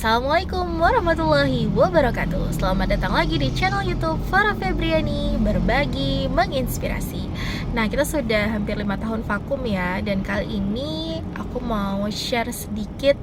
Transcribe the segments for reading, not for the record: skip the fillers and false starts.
Assalamualaikum warahmatullahi wabarakatuh. Selamat datang lagi di channel YouTube Farah Febriani, berbagi menginspirasi. Nah, kita sudah hampir 5 tahun vakum ya. Dan kali ini aku mau share sedikit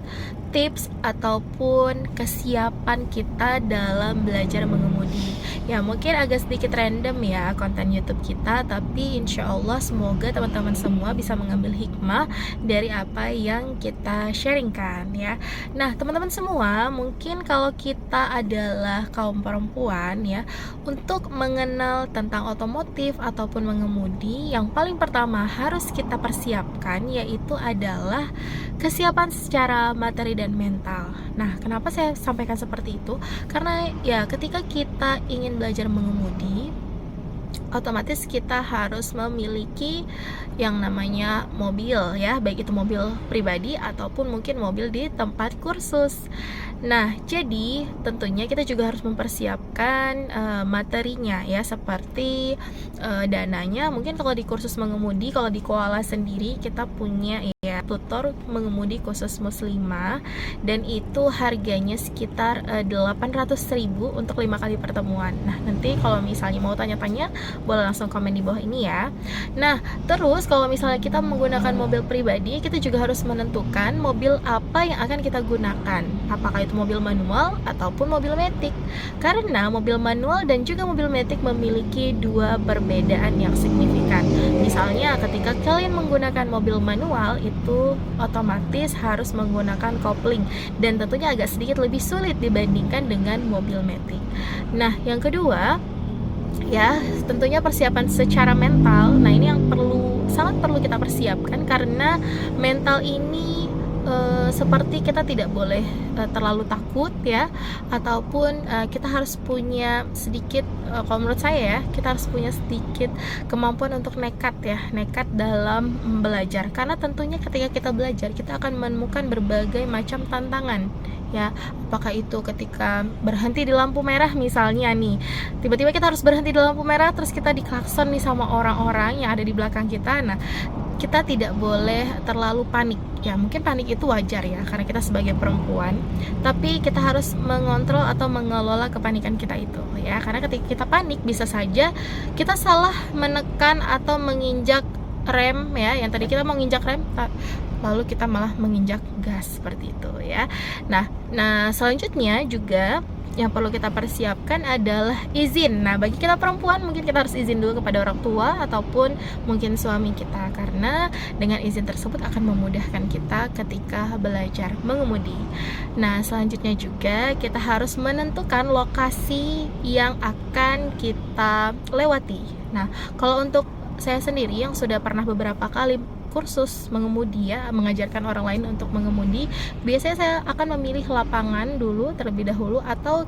tips ataupun kesiapan kita dalam belajar mengemudi. Ya, mungkin agak sedikit random ya konten YouTube kita, tapi insya Allah semoga teman-teman semua bisa mengambil hikmah dari apa yang kita sharingkan ya. Nah, teman-teman semua, mungkin kalau kita adalah kaum perempuan ya, untuk mengenal tentang otomotif ataupun mengemudi, yang paling pertama harus kita persiapkan yaitu adalah kesiapan secara materi dan mental. Nah, kenapa saya sampaikan seperti itu? Karena ya ketika kita ingin belajar mengemudi, otomatis kita harus memiliki yang namanya mobil ya, baik itu mobil pribadi ataupun mungkin mobil di tempat kursus. Nah, jadi tentunya kita juga harus mempersiapkan materinya ya, seperti dananya. Mungkin kalau di kursus mengemudi, kalau di Koala sendiri kita punya ya tutor mengemudi khusus muslimah, dan itu harganya sekitar 800.000 untuk 5 kali pertemuan. Nah, nanti kalau misalnya mau tanya-tanya boleh langsung komen di bawah ini ya. Nah, terus kalau misalnya kita menggunakan mobil pribadi, kita juga harus menentukan mobil apa yang akan kita gunakan, apakah itu mobil manual ataupun mobil matic. Karena mobil manual dan juga mobil matic memiliki dua perbedaan yang signifikan. Misalnya ketika kalian menggunakan mobil manual, itu otomatis harus menggunakan kopling, dan tentunya agak sedikit lebih sulit dibandingkan dengan mobil matic. Nah, yang kedua ya, tentunya persiapan secara mental. Nah, ini yang sangat perlu kita persiapkan, karena mental ini seperti kita tidak boleh terlalu takut ya, ataupun kita harus punya sedikit, kalau menurut saya ya, kita harus punya sedikit kemampuan untuk nekat ya, nekat dalam belajar. Karena tentunya ketika kita belajar, kita akan menemukan berbagai macam tantangan ya, apakah itu ketika berhenti di lampu merah misalnya nih, tiba-tiba kita harus berhenti di lampu merah, terus kita diklakson nih sama orang-orang yang ada di belakang kita. Nah, kita tidak boleh terlalu panik ya, mungkin panik itu wajar ya karena kita sebagai perempuan, tapi kita harus mengontrol atau mengelola kepanikan kita itu ya, karena ketika kita panik bisa saja kita salah menekan atau menginjak rem ya, yang tadi kita mau nginjak rem lalu kita malah menginjak gas seperti itu ya. Nah, selanjutnya juga yang perlu kita persiapkan adalah izin. Nah, bagi kita perempuan mungkin kita harus izin dulu kepada orang tua ataupun mungkin suami kita, karena dengan izin tersebut akan memudahkan kita ketika belajar mengemudi. Nah, selanjutnya juga kita harus menentukan lokasi yang akan kita lewati. Nah, kalau untuk saya sendiri yang sudah pernah beberapa kali kursus mengemudi ya, mengajarkan orang lain untuk mengemudi, biasanya saya akan memilih lapangan dulu terlebih dahulu, atau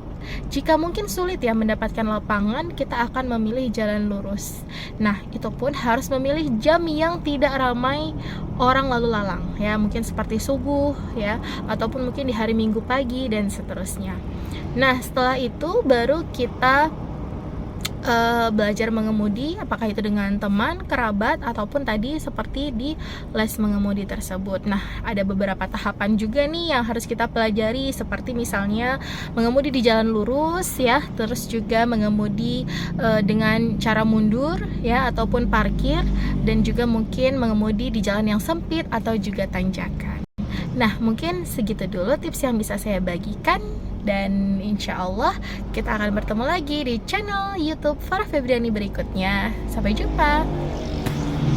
jika mungkin sulit ya mendapatkan lapangan, kita akan memilih jalan lurus. Nah, itu pun harus memilih jam yang tidak ramai orang lalu lalang ya, mungkin seperti subuh ya, ataupun mungkin di hari Minggu pagi dan seterusnya. Nah, setelah itu baru kita belajar mengemudi, apakah itu dengan teman, kerabat, ataupun tadi seperti di les mengemudi tersebut. Nah, ada beberapa tahapan juga nih yang harus kita pelajari, seperti misalnya mengemudi di jalan lurus ya, terus juga mengemudi dengan cara mundur ya, ataupun parkir, dan juga mungkin mengemudi di jalan yang sempit atau juga tanjakan. Nah, mungkin segitu dulu tips yang bisa saya bagikan, dan insya Allah kita akan bertemu lagi di channel YouTube Farah Febriani berikutnya. Sampai jumpa.